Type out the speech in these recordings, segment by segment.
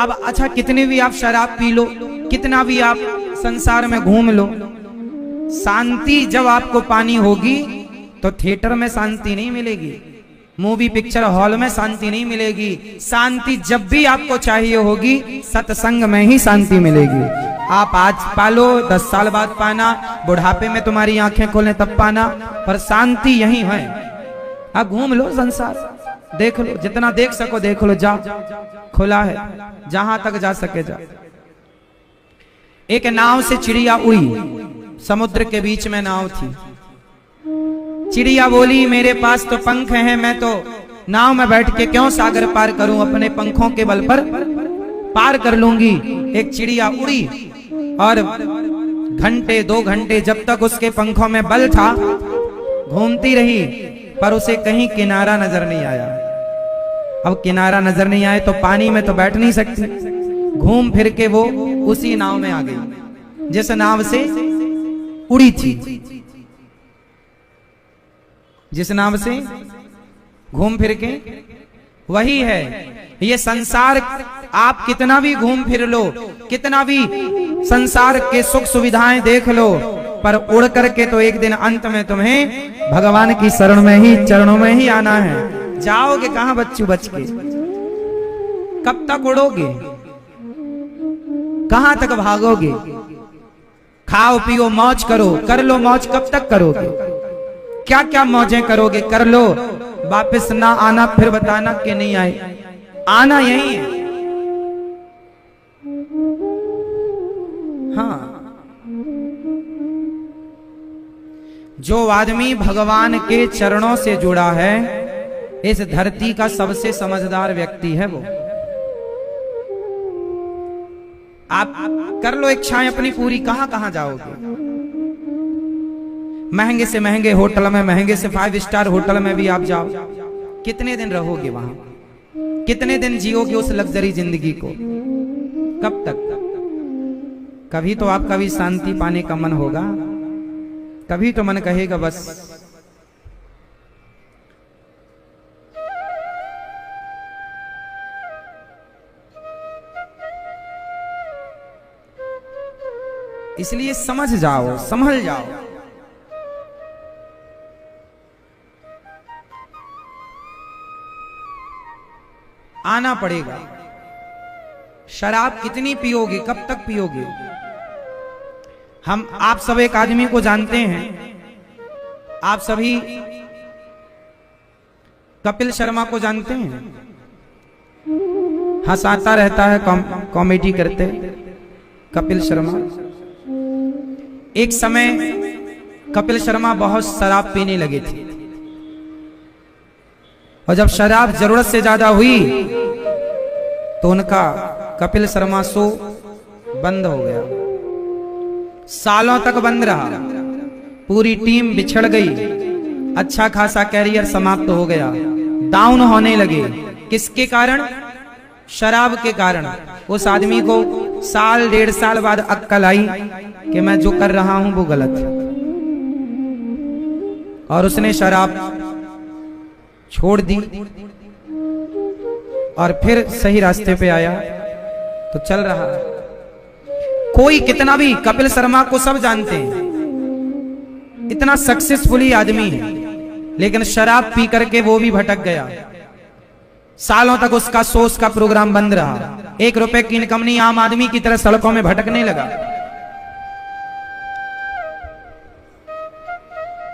अब अच्छा कितनी भी आप शराब पी लो, कितना भी आप संसार में घूम लो, शांति जब आपको पानी होगी तो थिएटर में शांति नहीं मिलेगी, मूवी पिक्चर हॉल में शांति नहीं मिलेगी। शांति जब भी आपको चाहिए होगी सत्संग में ही शांति मिलेगी। आप आज पालो 10 साल बाद पाना, बुढ़ापे में तुम्हारी आंखें खोलें तब पाना, पर शांति यही है। आप घूम लो संसार, देख लो, जितना देख सको देख लो, जा खुला है, जहां तक जा सके जा। एक नाव से चिड़िया उड़ी, समुद्र के बीच में नाव थी। चिड़िया बोली मेरे पास तो पंख हैं, मैं तो नाव में बैठ के क्यों सागर पार करूं, अपने पंखों के बल पर पार कर लूंगी। एक चिड़िया उड़ी और घंटे 2 घंटे जब तक उसके पंखों में बल था घूमती रही, पर उसे कहीं किनारा नजर नहीं आया। अब किनारा नजर नहीं आए तो पानी में तो बैठ नहीं सकती, घूम फिर के वो उसी नाव में आ गई जिस नाव से उड़ी थी, जिस नाव से घूम फिर के वही है। ये संसार आप कितना भी घूम फिर लो, कितना भी संसार के सुख सुविधाएं देख लो, पर उड़ करके तो एक दिन अंत में तुम्हें भगवान की शरण में ही, चरणों में ही आना है। जाओगे कहां बच्चू बच के, कब तक उड़ोगे, कहां तक भागोगे। खाओ पियो मौज करो, कर लो मौज, कब तक करोगे, क्या क्या मौजें करोगे, कर लो, वापस ना आना, फिर बताना कि नहीं आए, आना यही है। हाँ, जो आदमी भगवान के चरणों से जुड़ा है, इस धरती का सबसे समझदार व्यक्ति है वो। आप कर लो इच्छाएं अपनी पूरी, कहां कहां जाओगे। महंगे से महंगे होटल में, महंगे से 5 स्टार होटल में भी आप जाओ, कितने दिन रहोगे वहां, कितने दिन जियोगे उस लग्जरी जिंदगी को, कब तक। कभी तो आपका भी शांति पाने का मन होगा, कभी तो मन कहेगा बस इसलिए समझ जाओ, संभल जाओ। आना पड़ेगा। शराब कितनी पियोगे, कब तक पियोगे। हम आप सब एक आदमी को जानते हैं, आप सभी कपिल शर्मा को जानते हैं, हंसाता रहता है, कॉमेडी करते कपिल शर्मा। एक समय कपिल शर्मा बहुत शराब पीने लगे थे, और जब शराब जरूरत से ज्यादा हुई तो उनका कपिल शर्मा शो बंद हो गया, सालों तक बंद रहा, पूरी टीम बिछड़ गई, अच्छा खासा कैरियर समाप्त हो गया, डाउन होने लगे। किसके कारण, शराब के कारण। उस आदमी को 1.5 साल बाद अक्ल आई कि मैं जो कर रहा हूं वो गलत है, और उसने शराब छोड़ दी और फिर सही रास्ते पे आया तो चल रहा। कोई कितना भी, कपिल शर्मा को सब जानते हैं, इतना सक्सेसफुली आदमी है, लेकिन शराब पी करके वो भी भटक गया। सालों तक उसका शो, उसका प्रोग्राम बंद रहा, 1 रुपए की इनकम नहीं, आम आदमी की तरह सड़कों में भटकने लगा।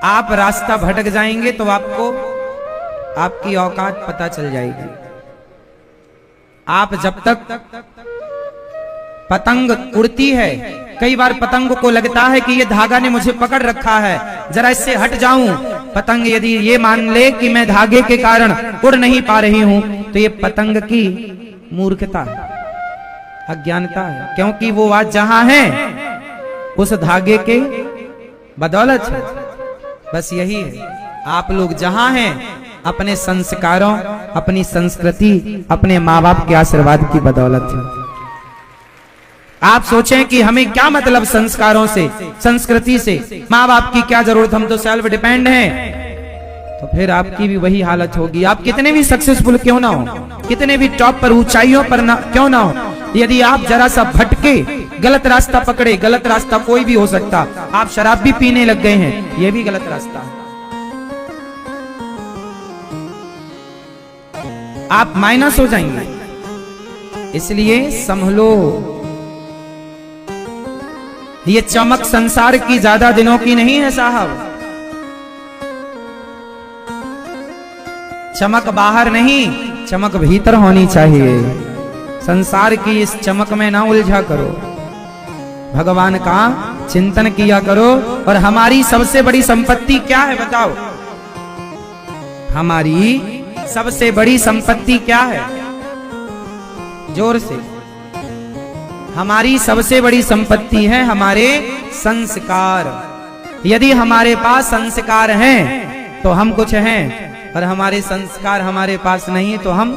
आप रास्ता भटक जाएंगे तो आपको आपकी औकात पता चल जाएगी। आप जब तक पतंग उड़ती है, कई बार पतंग को लगता है कि ये धागा ने मुझे पकड़ रखा है, जरा इससे हट जाऊं। पतंग यदि ये मान ले कि मैं धागे के कारण उड़ नहीं पा रही हूं, तो ये पतंग की मूर्खता है, अज्ञानता है, क्योंकि वो आज जहां है उस धागे के बदौलत है। बस यही है, आप लोग जहां हैं अपने संस्कारों, अपनी संस्कृति, अपने माँ बाप के आशीर्वाद की बदौलत है। आप सोचें कि हमें क्या मतलब संस्कारों से, संस्कृति से, माँ बाप की क्या जरूरत, हम तो सेल्फ डिपेंड हैं, तो फिर आपकी भी वही हालत होगी। आप कितने भी सक्सेसफुल क्यों ना हो, कितने भी टॉप पर, ऊंचाइयों पर ना क्यों ना हो, यदि आप जरा सा भटके, गलत रास्ता पकड़े, गलत रास्ता कोई भी हो सकता, आप शराब भी पीने लग गए हैं, यह भी गलत रास्ता है, आप माइनस हो जाएंगे। इसलिए संभलो। ये चमक संसार की ज्यादा दिनों की नहीं है साहब, चमक बाहर नहीं, चमक भीतर होनी चाहिए। संसार की इस चमक में ना उलझा करो, भगवान का चिंतन किया करो। और हमारी सबसे बड़ी संपत्ति क्या है बताओ? हमारी सबसे बड़ी संपत्ति क्या है? जोर से। हमारी सबसे बड़ी संपत्ति है हमारे संस्कार। यदि हमारे पास संस्कार हैं तो हम कुछ हैं, और हमारे संस्कार हमारे पास नहीं तो हम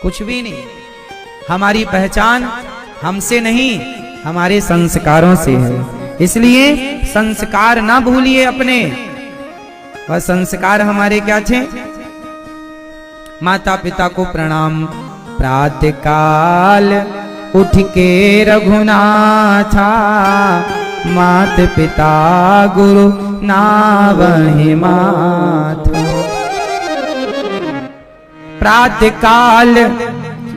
कुछ भी नहीं। हमारी पहचान हमसे नहीं, हमारे संस्कारों से है। इसलिए संस्कार ना भूलिए अपने। वह संस्कार हमारे क्या थे? माता पिता को प्रणाम, प्रातः काल उठ के रघुनाथा, मात पिता गुरु नावहि माथा। प्रातः काल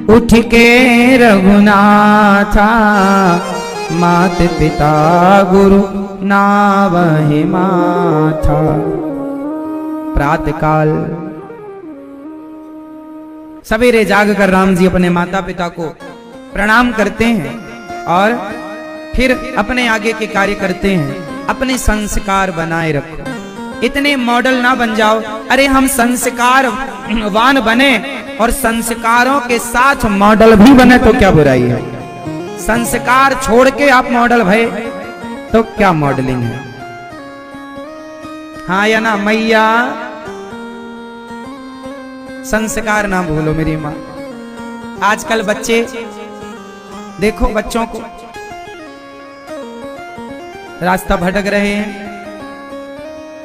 उठ के रघुनाथा, मात पिता गुरु नावहि माथा। प्रातः काल सवेरे जाग कर राम जी अपने माता पिता को प्रणाम करते हैं और फिर अपने आगे के कार्य करते हैं। अपने संस्कार बनाए रखो, इतने मॉडल ना बन जाओ। अरे हम संस्कारवान बने और संस्कारों के साथ मॉडल भी बने तो क्या बुराई है? संस्कार छोड़ के आप मॉडल भय तो क्या मॉडलिंग है? हाँ या ना मैया? संस्कार ना भूलो मेरी माँ। आजकल बच्चे देखो, बच्चों को रास्ता भटक रहे हैं,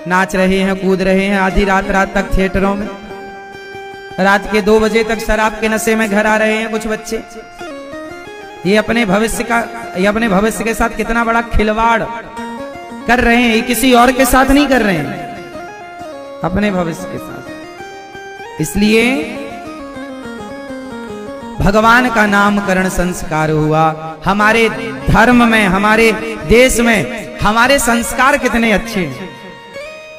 नाच रहे हैं, कूद रहे हैं आधी रात तक थिएटरों में। रात के 2 बजे तक शराब के नशे में घर आ रहे हैं कुछ बच्चे। ये अपने भविष्य के साथ कितना बड़ा खिलवाड़ कर रहे हैं। ये किसी और के साथ नहीं कर रहे हैं, अपने भविष्य के साथ। इसलिए भगवान का नामकरण संस्कार हुआ। हमारे धर्म में, हमारे देश में हमारे संस्कार कितने अच्छे हैं।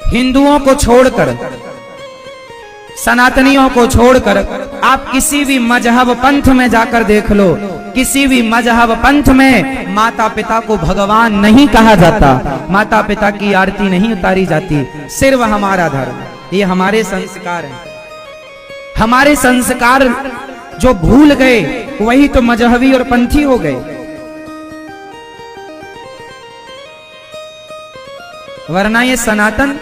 हिंदुओं को छोड़कर, सनातनियों को छोड़कर आप किसी भी मजहब पंथ में जाकर देख लो, किसी भी मजहब पंथ में माता पिता को भगवान नहीं कहा जाता, माता पिता की आरती नहीं उतारी जाती। सिर्फ हमारा धर्म, ये हमारे संस्कार हैं। हमारे संस्कार जो भूल गए वही तो मजहबी और पंथी हो गए। वरना ये सनातन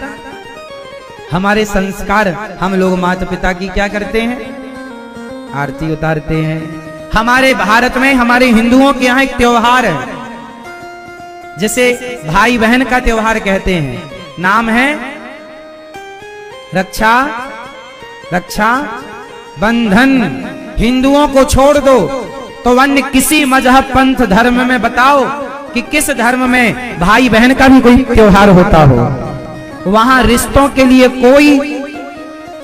हमारे संस्कार, हम लोग माता पिता की क्या करते हैं? आरती उतारते हैं। हमारे भारत में, हमारे हिंदुओं के यहाँ एक त्योहार है जिसे भाई बहन का त्योहार कहते हैं। नाम है रक्षा बंधन। हिंदुओं को छोड़ दो तो अन्य किसी मजहब पंथ धर्म में बताओ कि किस धर्म में भाई बहन का भी कोई त्योहार होता हो। वहां रिश्तों के लिए कोई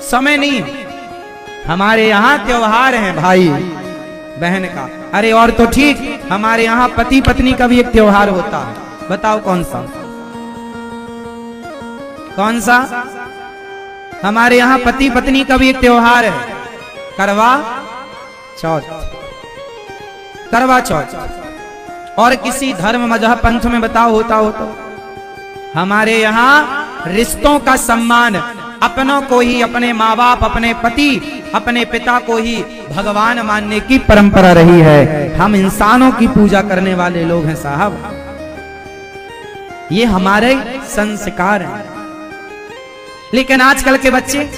समय नहीं। हमारे यहाँ त्योहार है भाई बहन का। अरे और तो ठीक, हमारे यहाँ पति पत्नी का भी एक त्योहार होता है। बताओ कौन सा? कौन सा? हमारे यहाँ पति पत्नी का भी एक त्योहार है, करवा चौथ। करवा चौथ। और किसी धर्म मजहब पंथ में बताओ होता हो तो? हमारे यहाँ रिश्तों का सम्मान, अपनों को ही, अपने माँ बाप, अपने पति, अपने पिता को ही भगवान मानने की परंपरा रही है। हम इंसानों की पूजा करने वाले लोग हैं साहब। ये हमारे संस्कार हैं। लेकिन आजकल के बच्चे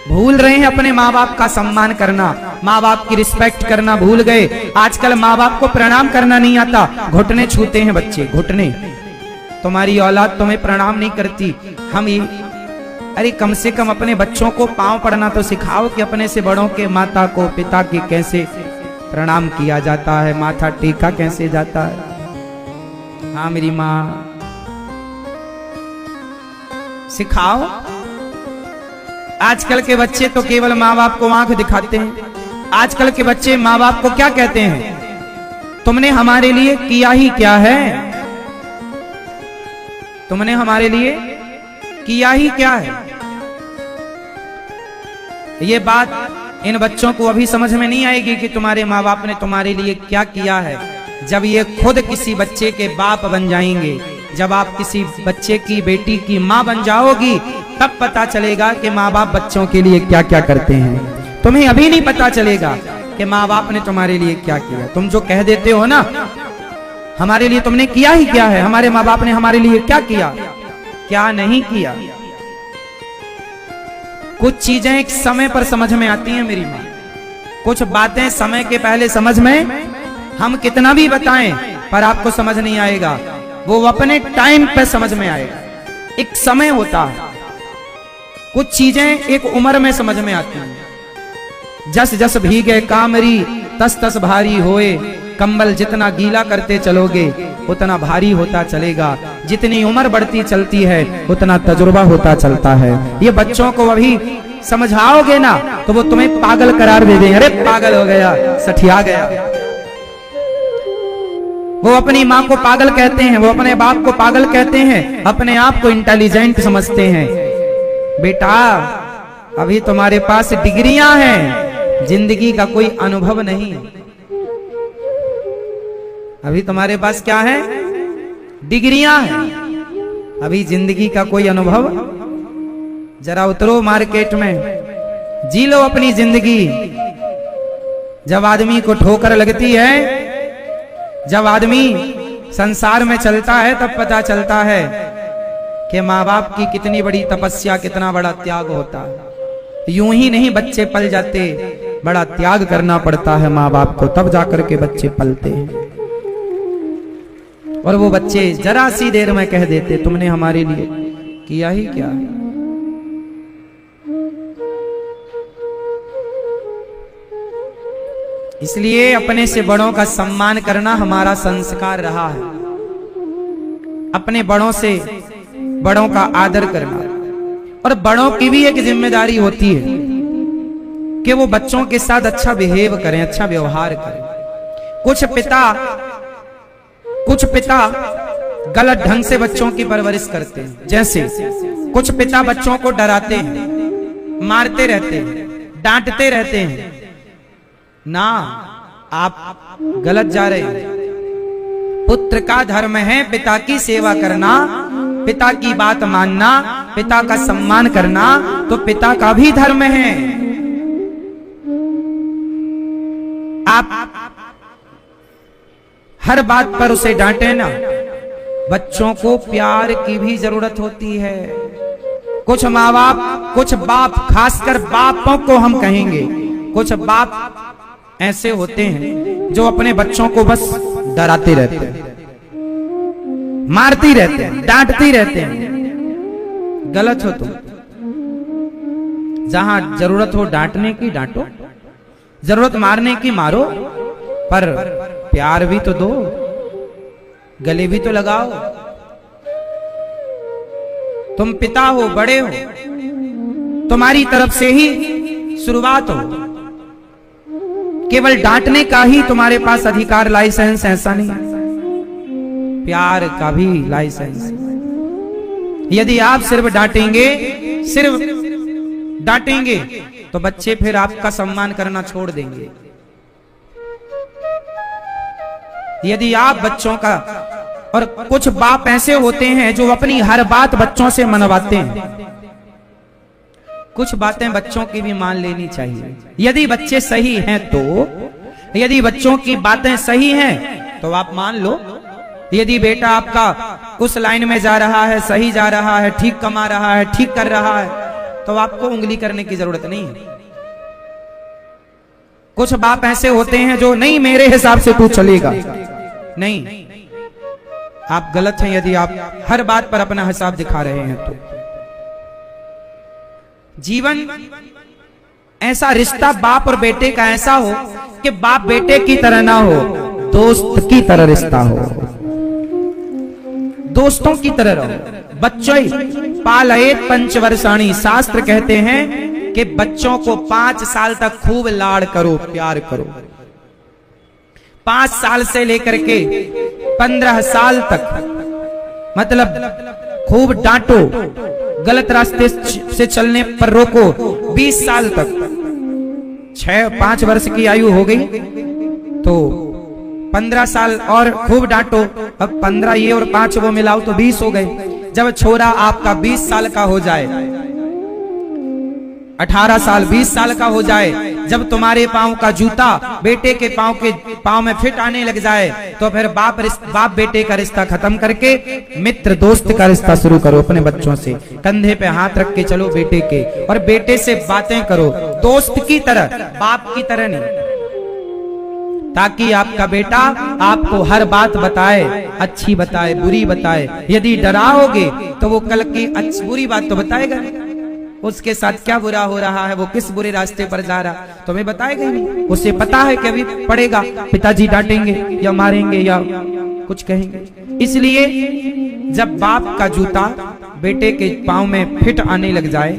भूल रहे हैं अपने माँ बाप का सम्मान करना, माँ बाप की रिस्पेक्ट करना भूल गए। आजकल माँ बाप को प्रणाम करना नहीं आता, घुटने छूते हैं बच्चे, घुटने। तुम्हारी औलाद तुम्हें प्रणाम नहीं करती, हम ये। अरे कम से कम अपने बच्चों को पांव पड़ना तो सिखाओ कि अपने से बड़ों के, माता को, पिता की कैसे प्रणाम किया जाता है, माथा टेका कैसे जाता है। हाँ मेरी माँ, सिखाओ। आजकल के बच्चे तो केवल माँ बाप को आंख दिखाते हैं। आजकल के बच्चे माँ बाप को क्या कहते हैं, तुमने हमारे लिए किया ही क्या है, तुमने हमारे लिए किया ही क्या है। ये बात इन बच्चों को अभी समझ में नहीं आएगी कि तुम्हारे माँ बाप ने तुम्हारे लिए क्या किया है। जब ये खुद किसी बच्चे के बाप बन जाएंगे, जब आप किसी बच्चे की बेटी की माँ बन जाओगी, तब पता चलेगा कि माँ बाप बच्चों के लिए क्या क्या करते हैं। तुम्हें अभी नहीं पता चलेगा कि माँ बाप ने तुम्हारे लिए क्या किया। तुम जो कह देते हो ना, हमारे लिए तुमने किया ही क्या है, हमारे माँ बाप ने हमारे लिए क्या किया, क्या नहीं किया। कुछ चीजें एक समय पर समझ में आती हैं मेरी माँ, कुछ बातें समय के पहले समझ में, हम कितना भी बताएं पर आपको समझ नहीं आएगा, वो अपने टाइम पे समझ में आएगा। एक समय होता है, कुछ चीजें एक उम्र में समझ में आती हैं। जस जस भीगे कामरी तस तस भारी होए, कंबल जितना गीला करते चलोगे उतना भारी होता चलेगा। जितनी उम्र बढ़ती चलती है उतना तजुर्बा होता चलता है। ये बच्चों को अभी समझाओगे ना तो वो तुम्हें पागल करार दे देंगे, अरे पागल हो गया, सठिया गया। वो अपनी माँ को पागल कहते हैं, वो अपने बाप को पागल कहते हैं, अपने आप को इंटेलिजेंट समझते हैं। बेटा अभी तुम्हारे पास डिग्रियां हैं, जिंदगी का कोई अनुभव नहीं। अभी तुम्हारे पास क्या है, डिग्रियां हैं, अभी जिंदगी का कोई अनुभव। जरा उतरो मार्केट में, जी लो अपनी जिंदगी। जब आदमी को ठोकर लगती है, जब आदमी संसार में चलता है, तब पता चलता है कि माँ बाप की कितनी बड़ी तपस्या, कितना बड़ा त्याग होता है। यूं ही नहीं बच्चे पल जाते, बड़ा त्याग करना पड़ता है माँ बाप को, तब जाकर के बच्चे पलते हैं। और वो बच्चे जरा सी देर में कह देते तुमने हमारे लिए किया ही क्या। इसलिए अपने से बड़ों का सम्मान करना हमारा संस्कार रहा है। अपने बड़ों से बड़ों का आदर करना। और बड़ों की भी एक जिम्मेदारी होती है कि वो बच्चों के साथ अच्छा बिहेव करें, अच्छा व्यवहार करें। कुछ पिता गलत ढंग से बच्चों की परवरिश करते हैं। जैसे कुछ पिता बच्चों को डराते हैं, मारते रहते हैं, डांटते रहते हैं। ना, आप गलत जा रहे हैं। पुत्र का धर्म है पिता की सेवा करना, पिता की बात मानना, पिता का सम्मान करना, तो पिता का भी धर्म है। आप हर बात पर उसे डांटे ना। बच्चों को प्यार की भी जरूरत होती है। कुछ माँ बाप, कुछ बाप, खासकर बापों को हम कहेंगे, कुछ बाप ऐसे होते हैं जो अपने बच्चों को बस डराते रहते हैं, मारती रहते हैं, डांटती रहते हैं। गलत हो तुम। जहां जरूरत हो डांटने की डांटो, जरूरत मारने की मारो, पर प्यार भी तो दो, गले भी तो लगाओ। तुम पिता हो, बड़े हो, तुम्हारी तरफ से ही शुरुआत हो। केवल डांटने का ही तुम्हारे पास अधिकार, लाइसेंस ऐसा नहीं, प्यार का भी लाइसेंस। यदि आप सिर्फ डांटेंगे तो बच्चे फिर आपका सम्मान करना छोड़ देंगे। यदि आप बच्चों का, और कुछ बाप ऐसे होते हैं जो अपनी हर बात बच्चों से मनवाते हैं। कुछ बातें बच्चों की भी मान लेनी चाहिए, यदि बच्चे सही हैं तो। यदि बच्चों की बातें सही हैं तो आप मान लो। यदि बेटा आपका उस लाइन में जा रहा है, सही जा रहा है, ठीक कमा रहा है, ठीक कर रहा है, तो आपको उंगली करने की जरूरत नहीं है। कुछ बाप ऐसे होते हैं जो नहीं, मेरे हिसाब से तू चलेगा, नहीं, आप गलत हैं यदि आप हर बात पर अपना हिसाब दिखा रहे हैं तो। जीवन ऐसा रिश्ता बाप और बेटे का ऐसा हो कि बाप बेटे की तरह ना हो, दोस्त की तरह रिश्ता हो, दोस्तों की तरह रहो। बच्चों पालयेत पंचवर्षाणी, शास्त्र कहते हैं कि बच्चों को 5 साल तक खूब लाड़ करो, प्यार करो। 5 साल से लेकर के 15 साल तक मतलब खूब डांटो, गलत रास्ते से चलने पर रोको। 20 साल तक, 5 वर्ष की आयु हो गई तो 15 साल और खूब डांटो। अब 15 ये और 5 वो मिलाओ तो 20 हो गए। जब छोरा आपका 20 साल का हो जाए, 18 साल 20 साल का हो जाए, जब तुम्हारे पांव का जूता बेटे के पांव में फिट आने लग जाए, तो फिर बाप बेटे का रिश्ता खत्म करके मित्र दोस्त का रिश्ता शुरू करो अपने बच्चों से। कंधे पे हाथ रख के चलो बेटे के, और बेटे से बातें करो दोस्त की तरह, बाप की तरह नहीं, ताकि आपका बेटा आपको हर बात बताए, अच्छी बताए, बुरी बताए। यदि डराओगे तो वो कल की बुरी बात तो बताएगा नहीं, उसके साथ क्या बुरा हो रहा है, वो किस बुरे रास्ते पर जा रहा तुम्हें बताएगा ही नहीं। उसे पता है कि अभी पड़ेगा, पिताजी डांटेंगे या मारेंगे या कुछ कहेंगे। इसलिए जब बाप का जूता बेटे के पांव में फिट आने लग जाए,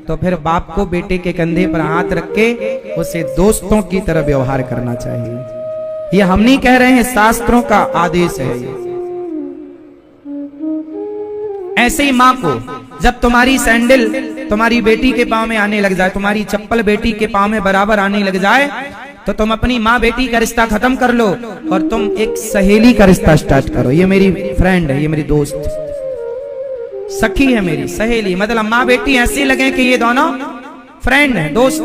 तो फिर बाप को बेटे के कंधे पर हाथ रख के उसे दोस्तों की तरह व्यवहार करना चाहिए। ये हम नहीं कह रहे हैं, शास्त्रों का आदेश है ये। ऐसे ही माँ को जब तुम्हारी सैंडल तुम्हारी बेटी के पांव में आने लग जाए, तुम्हारी चप्पल बेटी के पांव में बराबर आने लग जाए, तो तुम अपनी माँ बेटी का रिश्ता खत्म कर लो और तुम एक सहेली का रिश्ता स्टार्ट करो। ये मेरी फ्रेंड है, ये मेरी दोस्त, सखी है, मेरी सहेली। मतलब माँ बेटी ऐसे लगे कि ये दोनों फ्रेंड है, दोस्त।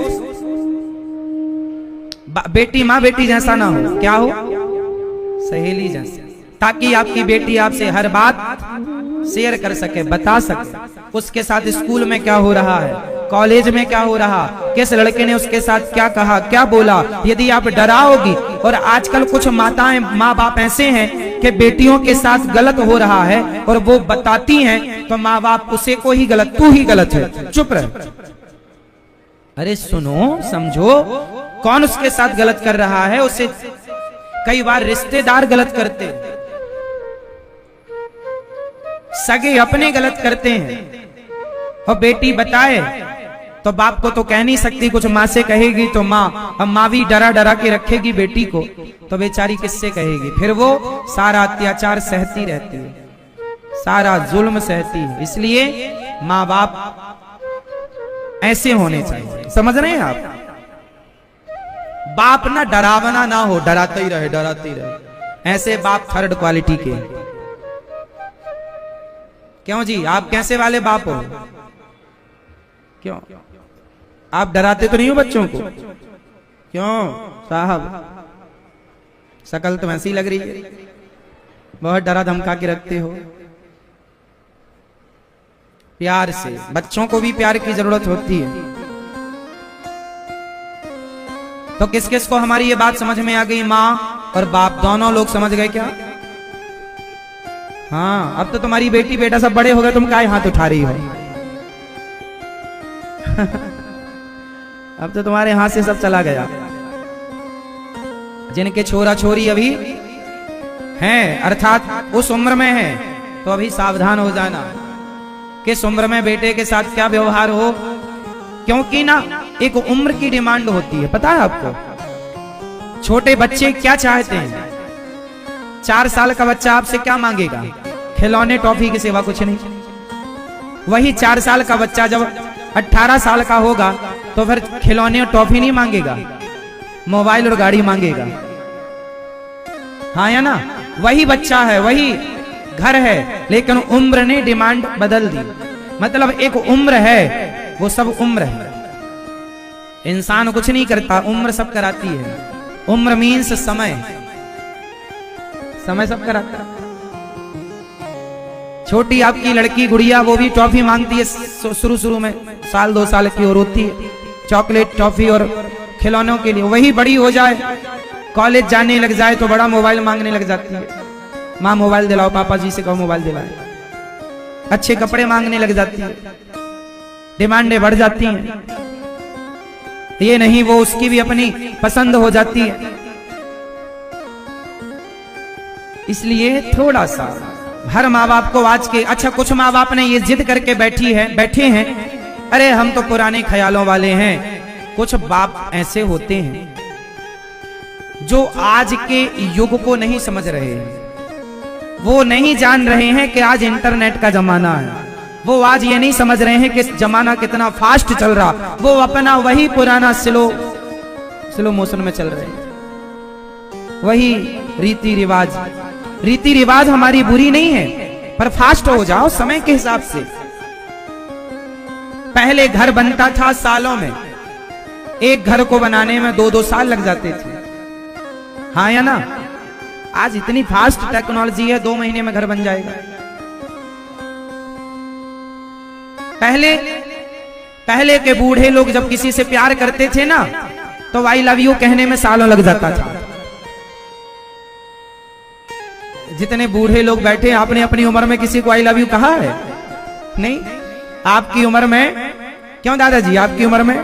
बेटी माँ बेटी जैसा ना हो, क्या हो, सहेली जैसा, ताकि आपकी बेटी आपसे हर बात शेयर कर सके, बता सके। उसके साथ स्कूल में क्या हो रहा है, कॉलेज में क्या हो रहा, किस लड़के ने उसके साथ क्या कहा, क्या बोला। यदि आप डराओगी, और आजकल कुछ माताएं माँ बाप ऐसे हैं कि बेटियों के साथ गलत हो रहा है और वो बताती हैं, तो माँ बाप उसे को ही गलत, तू ही गलत है, चुप रह। अरे सुनो, समझो कौन उसके साथ गलत कर रहा है। उसे कई बार रिश्तेदार गलत करते हैं, सगे अपने गलत करते हैं, और बेटी बताए तो बाप को तो कह नहीं सकती, कुछ माँ से कहेगी तो माँ, अब माँ भी डरा डरा के रखेगी बेटी को, तो बेचारी किससे कहेगी। फिर वो सारा अत्याचार सहती रहती है, सारा जुल्म सहती है। इसलिए माँ बाप ऐसे होने चाहिए, समझ रहे हैं आप। बाप ना डरावना ना हो, डराते ही रहे, डराते ही रहे। ऐसे बाप थर्ड क्वालिटी के। क्यों जी, आप कैसे वाले बाप हो? क्यों आप डराते तो नहीं हो बच्चों को? क्यों साहब, शकल तो ऐसी लग रही है, बहुत डरा धमका के रखते हो। प्यार से, बच्चों को भी प्यार की जरूरत होती है। तो किस किस को हमारी ये बात समझ में आ गई? माँ और बाप दोनों लोग समझ गए क्या? हाँ, अब तो तुम्हारी बेटी बेटा सब बड़े हो गए, तुम क्या हाथ उठा रही हो? अब तो तुम्हारे हाथ से सब चला गया। जिनके छोरा छोरी अभी हैं, अर्थात उस उम्र में हैं, तो अभी सावधान हो जाना किस उम्र में बेटे के साथ क्या व्यवहार हो। क्योंकि ना एक उम्र की डिमांड होती है, पता है आपको? छोटे बच्चे क्या चाहते हैं? 4 साल का बच्चा आपसे क्या मांगेगा? खिलौने टॉफी के सिवा कुछ नहीं। वही 4 साल का बच्चा जब 18 साल का होगा तो फिर खिलौने और टॉफी नहीं मांगेगा, मोबाइल और गाड़ी मांगेगा। हाँ या ना? वही बच्चा है, वही घर है, लेकिन उम्र ने डिमांड बदल दी। मतलब एक उम्र है, वो सब उम्र है। इंसान कुछ नहीं करता, उम्र सब कराती है। उम्र मीन्स समय, समय सब कराता है। छोटी आपकी लड़की गुड़िया, वो भी टॉफी मांगती है शुरू में, 1-2 साल की और होती है चॉकलेट टॉफी और खिलौनों के लिए। वही बड़ी हो जाए, कॉलेज जाने लग जाए तो बड़ा मोबाइल मांगने लग जाती है। माँ मोबाइल दिलाओ, पापा जी से कहो मोबाइल दिलाए। अच्छे कपड़े मांगने लग जाती है, डिमांडें बढ़ जाती हैं। ये नहीं वो उसकी भी अपनी पसंद हो जाती है। इसलिए थोड़ा सा हर माँ बाप को आज के, अच्छा कुछ माँ बाप ने ये जिद करके बैठे हैं, अरे हम तो पुराने ख्यालों वाले हैं। कुछ बाप ऐसे होते हैं जो आज के युग को नहीं समझ रहे हैं। वो नहीं जान रहे हैं कि आज इंटरनेट का जमाना है। वो आज ये नहीं समझ रहे हैं कि जमाना कितना फास्ट चल रहा। वो अपना वही पुराना स्लो मोशन में चल रहे हैं। वही रीति रिवाज हमारी बुरी नहीं है, पर फास्ट हो जाओ समय के हिसाब से। पहले घर बनता था सालों में, एक घर को बनाने में 2-2 साल लग जाते थे, हाँ या ना? आज इतनी फास्ट टेक्नोलॉजी है, 2 महीने में घर बन जाएगा। पहले के बूढ़े लोग जब किसी से प्यार करते थे ना, तो आई लव यू कहने में सालों लग जाता था। जितने बूढ़े लोग बैठे, आपने अपनी उम्र में किसी को आई लव यू कहा है? नहीं। आपकी उम्र में, क्यों दादाजी आपकी उम्र में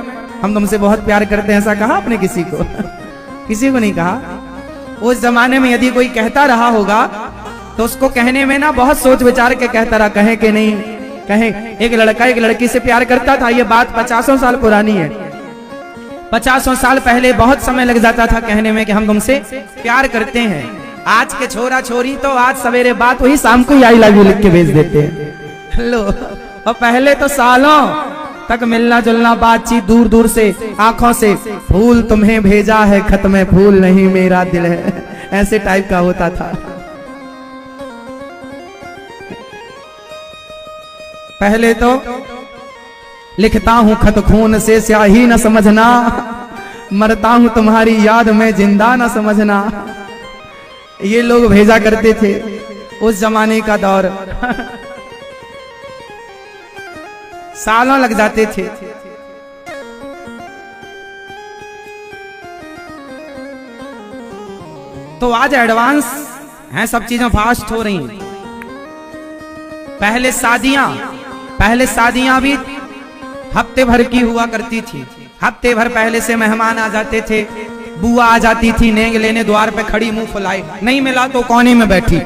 हम तुमसे बहुत प्यार करते हैं, ऐसा कहा आपने किसी को? किसी को नहीं कहा। उस जमाने में यदि कोई कहता रहा होगा तो उसको कहने में ना बहुत सोच विचार के कहता रहा, कहे कि नहीं कहे। एक लड़का एक लड़की से प्यार करता था, ये बात 50 साल पुरानी है। 50 साल पहले बहुत समय लग जाता था कहने में कि हम तुमसे प्यार करते हैं। आज के छोरा छोरी तो आज सवेरे बात हुई, शाम को आई लव यू लिख के भेज देते हैं। लो, और पहले तो सालों तक मिलना जुलना, बातचीत दूर दूर से, आंखों से, फूल तुम्हें भेजा है खत में, फूल नहीं मेरा दिल है, ऐसे टाइप का होता था। पहले तो लिखता हूं खत खून से स्याही न समझना, मरता हूं तुम्हारी याद में जिंदा न समझना, ये लोग भेजा करते थे। उस जमाने का दौर सालों लग जाते थे। तो आज एडवांस हैं, सब चीजें फास्ट हो रही हैं। पहले शादियां भी हफ्ते भर की हुआ करती थी। हफ्ते भर पहले से मेहमान आ जाते थे, बुआ आ जाती थी नेंग लेने, द्वार पे खड़ी मुंह फुलाए, नहीं मिला तो कोने में बैठी,